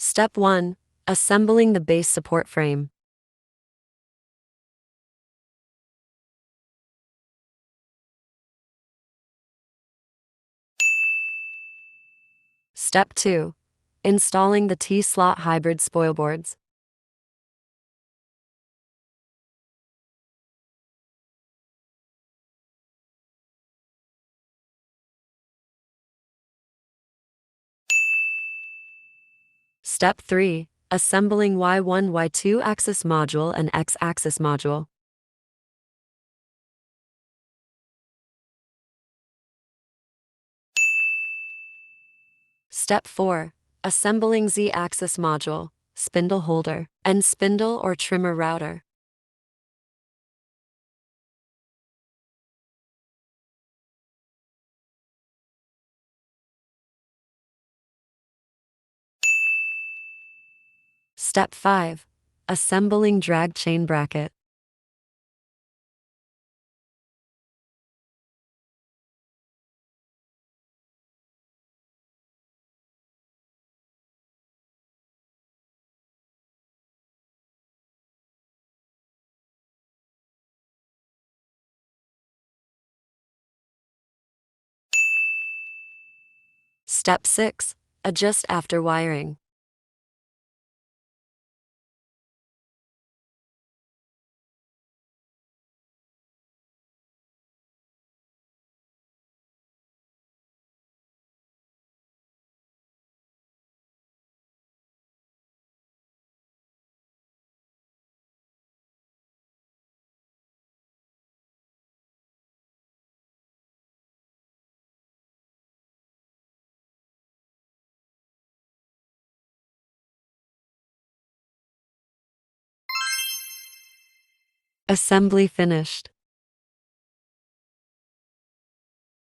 Step 1. Assembling the base support frame. Step 2. Installing the T-slot hybrid spoilboards. Step 3. Assembling Y1 Y2 axis module and X-axis module. Step 4. Assembling Z-axis module, spindle holder, and spindle or trimmer router. Step 5. Assembling drag chain bracket. Step 6. Adjust after wiring. Assembly finished.